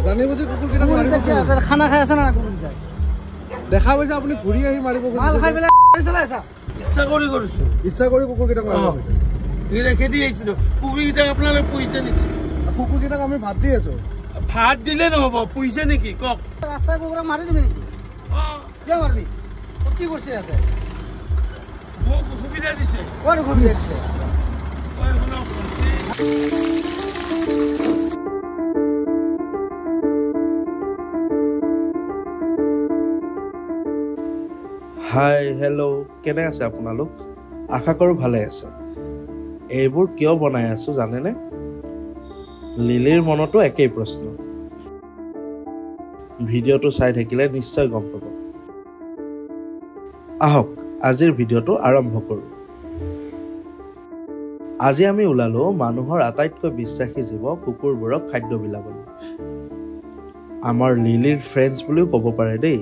জানি বুজি কুকুৰকেইটাক মাৰিব খানা খাই আছে না দেখা পাইছে আপুনি ঘূৰি আহি মাৰিব মাল খাই পেলাই চলাইছা ইচ্ছা কৰি কুকুৰকেইটাক মাৰিব খেদি আহিছিল কুকুৰকেইটাক আপোনালোকে পুহিছে নেকি কুকুৰকেইটাক আমি ভাত দি আছো ভাত দিলে নহব পুহিছে নেকি কওক ৰাস্তাই কুকুৰক মাৰি দিবি নেকি কিয় মাৰিবি কি কৰিছে ইয়াতে মোক সুবিধা দিছে কোন সুবিধা দিছে হাই হেল্ল' কেনে আছে আপোনালোক আশা কৰোঁ ভালে আছে এইবোৰ কিয় বনাই আছো জানেনে লিলিৰ মনতো একেই প্ৰশ্ন ভিডিঅ'টো চাই থাকিলে নিশ্চয় গম পাব আহক আজিৰ ভিডিঅ'টো আৰম্ভ কৰোঁ আজি আমি ওলালো মানুহৰ আটাইতকৈ বিশ্বাসী জীৱ কুকুৰবোৰক খাদ্য বিলাবলৈ আমাৰ লিলিৰ ফ্ৰেণ্ডছ বুলিও ক'ব পাৰে দেই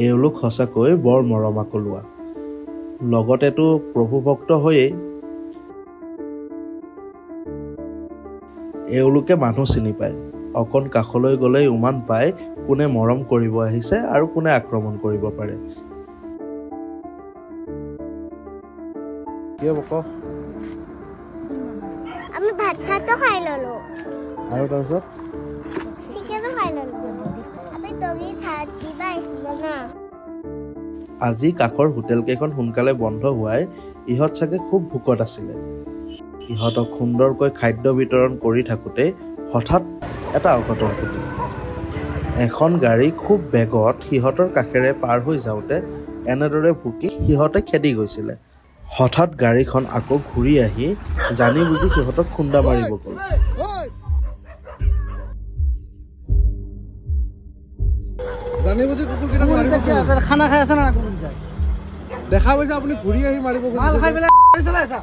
এওঁলোক সঁচাকৈ বৰ মৰমাকলোৱা লগতেতো প্ৰভু ভক্ত হৈয়ে এওঁলোকে মানুহ চিনি পায় অকণ কাষলৈ গ'লেই উমান পায় কোনে মৰম কৰিব আহিছে আৰু কোনে আক্ৰমণ কৰিব পাৰে কি হ'ব আমি ভাত চাটো খাই ললো আৰু তাৰপিছত চিকেনো খাই ললো আমি দগি ভাত দিবা আহিছিল না আজি কাষৰ হোটেল কেইখন সোনকালে বন্ধ হোৱাই ইহঁত চাগে খুব ভোকত আছিলে ইহঁতক সুন্দৰকৈ খাদ্য বিতৰণ কৰি থাকোঁতে হঠাৎ এটা অঘটন ঘটিল এখন গাড়ী খুব বেগত সিহঁতৰ কাষেৰে পাৰ হৈ যাওঁতে এনেদৰে ভুকি সিহঁতে খেদি গৈছিলে হঠাৎ গাড়ীখন আকৌ ঘূৰি আহি জানি বুজি সিহঁতক খুন্দা মাৰিব গ'ল জানি বুজি কুকুৰকেইটাক মাৰিব খানা খাই আছে না দেখা পাইছে আপুনি ঘূৰি আহি মাৰিব মাল খাই পেলাই চলাইছা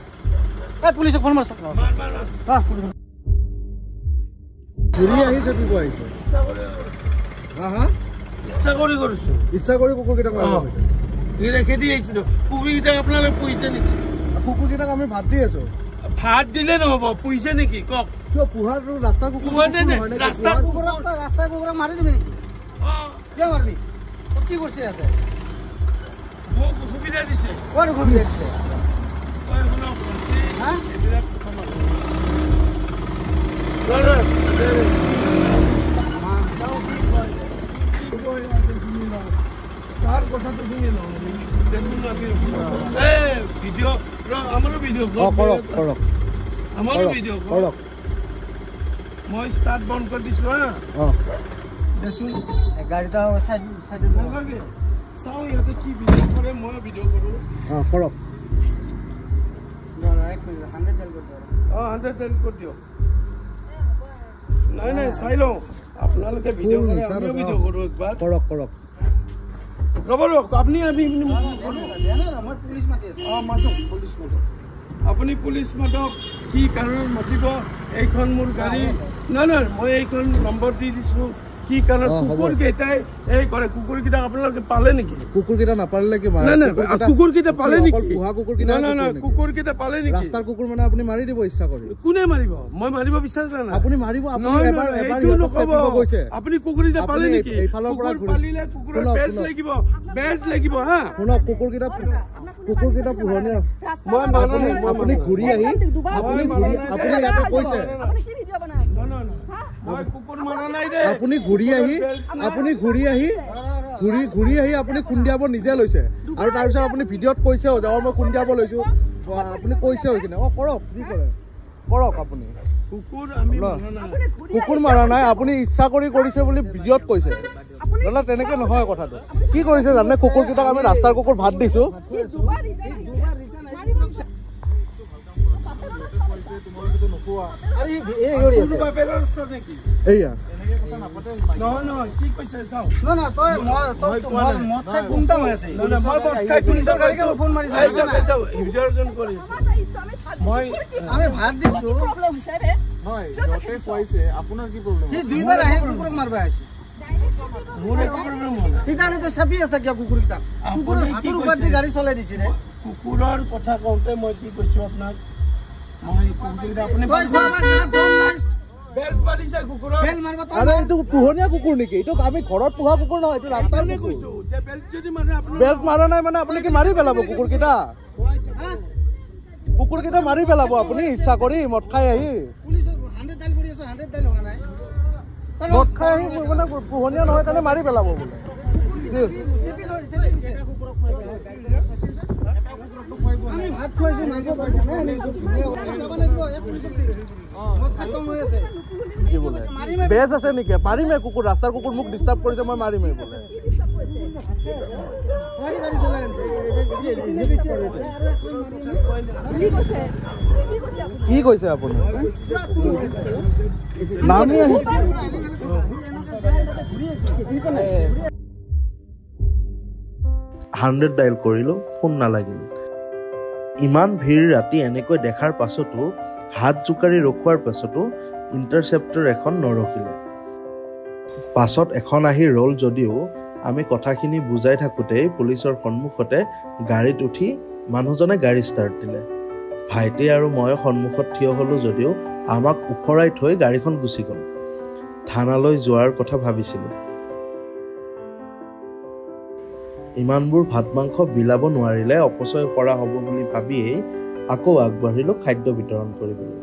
এই পুলিচক ফোন মাৰছ ঘূৰি আহি জপিব আহিছে ইচ্ছা কৰি কুকুৰকেইটাক মাৰিব খেদি আহিছিল কুকুৰকেইটাক আপোনালোকে পুহিছে নেকি কুকুৰকেইটাক আমি ভাত দি আছো ভাত দিলে নহব পুহিছে নেকি কওক কিয় পোহাৰটো ৰাস্তাৰ কুকুৰ ৰাস্তাই কুকুৰক মাৰি দিবি নেকি কিয় মাৰিবি কি কৰিছে ইয়াতে মোক সুবিধা দিছে কোন সুবিধা দিছে মই ষ্টাৰ্ট বন্ধ কৰি দিছো চাওঁ ইহঁতে কি ভিডিঅ' কৰে মই ভিডিঅ' কৰো কৰক 100 তেল কৰি দিয়ক নাই চাই লওঁ আপোনালোকে ভিডিঅ' কৰে আমিও ভিডিঅ' কৰো একবাৰ কৰক ৰ'ব আপুনি আপুনি পুলিচ মাতক কি কাৰণত মাতিব এইখন মোৰ গাড়ী নাই মই এইখন নম্বৰ দি দিছো কি কাৰণত কুকুৰকেইটাই এই কৰে কুকুৰকেইটাক আপোনালোকে পালে নেকি কুকুৰকেইটা নাপালে কি কুকুৰকেইটা পালে নেকি কুকুৰকেইটা পালে নেকি ৰাস্তাৰ কুকুৰ মানে আপুনি মাৰি দিব ইচ্ছা কৰি কোনে মাৰিব মই মাৰিব বিচাৰা নাই আপুনি মাৰিব আপুনি কুকুৰকেইটা পালে নেকি পালিলে কুকুৰৰ বেল্ট লাগিব হা শুনক কুকুৰকেইটা পোহনীয়া আপুনি ঘূৰি আহি আপুনি ইয়াতে কৈছে আপুনি ঘূৰি আহি আপুনি খুন্দিয়াব নিজে লৈছে আৰু তাৰপিছত আপুনি ভিডিঅ'ত কৈছেও যে মই খুন্দিয়াব লৈছো আপুনি কৈছে হৈ কিনে কৰক যি কৰে কৰক আপুনি কুকুৰ মাৰা নাই আপুনি ইচ্ছা কৰি কৰিছে বুলি ভিডিঅ'ত কৈছে দাদা তেনেকে নহয় কথাটো কি কৰিছে জানে কুকুৰকেইটাক আমি ৰাস্তাৰ কুকুৰ ভাত দিছো মোৰ একো প্ৰব্লেম হোৱা নাই চাপি আছে কিয় কুকুৰকেইটা গাড়ী চলাই দিছে কুকুৰৰ কথা কওঁতে মই কি কৈছোঁ আপোনাক মই কুকুৰকেইটা আপুনি বেল্ট মাৰিছে কুকুৰৰ আৰে এইটো পোহনীয়া কুকুৰ নেকি এইটো আমি ঘৰত পোহা কুকুৰ নহয় এইটো ৰাস্তাৰ কুকুৰ কৈছোঁ যে বেল্ট যদি মানে আপুনি বেল্ট মাৰা নাই মানে আপুনি কি মাৰি পেলাব কুকুৰকেইটা কুকুৰকেইটা মাৰি পেলাব আপুনি ইচ্ছা কৰি মদ খাই আহি মদ খাই আহি মানে পোহনীয়া নহয় কাৰণে মাৰি পেলাব বোলে আমি ভাত খুৱাইছো মাংস পাইছো বেজ আছে নেকি পাৰিমে কুকুৰ ৰাস্তাৰ কুকুৰ মোক ডিষ্টাৰ্ব কৰিছে মই মাৰিমে বোলে কি কৈছে আপুনি নামি আহি 100 ডাইল কৰিলো ফোন নালাগিল ইমান ভিৰ ৰাতি এনেকৈ দেখাৰ পাছতো হাত জোকাৰি ৰখোৱাৰ পাছতো ইণ্টাৰচেপ্টৰ এখন নৰখিলে পাছত এখন আহি ৰল যদিও আমি কথাখিনি বুজাই থাকোঁতেই পুলিচৰ সন্মুখতে গাড়ীত উঠি মানুহজনে গাড়ী ষ্টাৰ্ট দিলে ভাইটি আৰু মই সন্মুখত থিয় হ'লো যদিও আমাক উফৰাই থৈ গাড়ীখন গুচি গ'ল থানালৈ যোৱাৰ কথা ভাবিছিলোঁ ইমানবোৰ ভাত মাংস বিলাব নোৱাৰিলে অপচয় কৰা হ'ব বুলি ভাবিয়েই আকৌ আগবাঢ়িলোঁ খাদ্য বিতৰণ কৰিবলৈ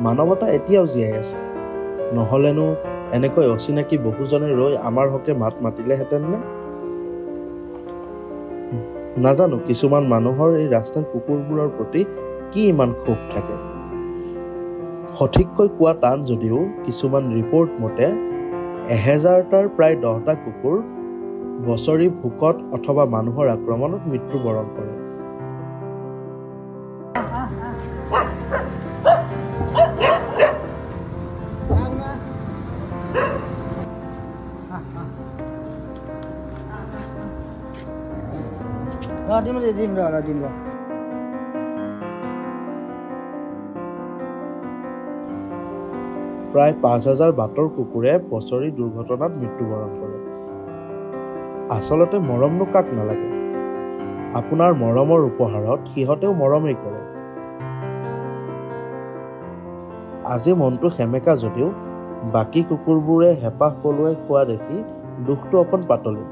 মানৱতা এতিয়াও জীয়াই আছে নহ'লেনো এনেকৈ অচিনাকি বহুজনে ৰৈ আমাৰ হকে মাত মাতিলেহেঁতেন নে নাজানো কিছুমান মানুহৰ এই ৰাস্তাৰ কুকুৰবোৰৰ প্ৰতি কি ইমান ক্ষোভ থাকে সঠিককৈ কোৱা টান যদিও কিছুমান ৰিপৰ্ট মতে 1000টাৰ প্ৰায় 10টা কুকুৰ বছৰি ভোকত অথবা মানুহৰ আক্ৰমণত মৃত্যুবৰণ কৰে প্ৰায় 5000 বাটৰ কুকুৰে বছৰি দুৰ্ঘটনাত মৃত্যুবৰণ কৰে আচলতে মৰমনো কাক নালাগে আপোনাৰ মৰমৰ উপহাৰত সিহঁতেও মৰমেই কৰে আজি মনটো সেমেকা যদিও বাকী কুকুৰবোৰে হেঁপাহ পলুৱাই খোৱা দেখি দুখটো অকণ পাতলি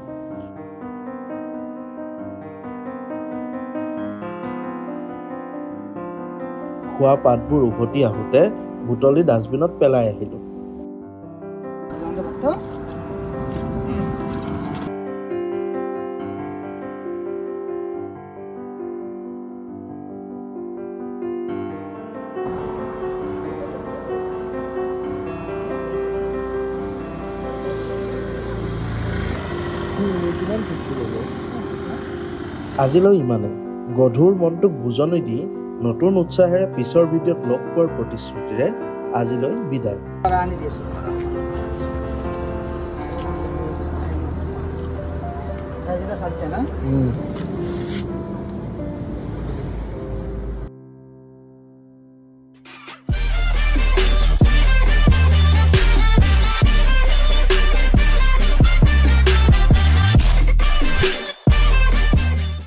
খোৱা পাতবোৰ উভতি আহোঁতে বুটলি ডাষ্টবিনত পেলাই আহিলোঁ আজিলৈ ইমানে গধুৰ মনটোক বুজনি দি নতুন উৎসাহেৰে পিছৰ ভিডিঅ'ত লগ পোৱাৰ প্ৰতিশ্ৰুতিৰে আজিলৈ বিদায়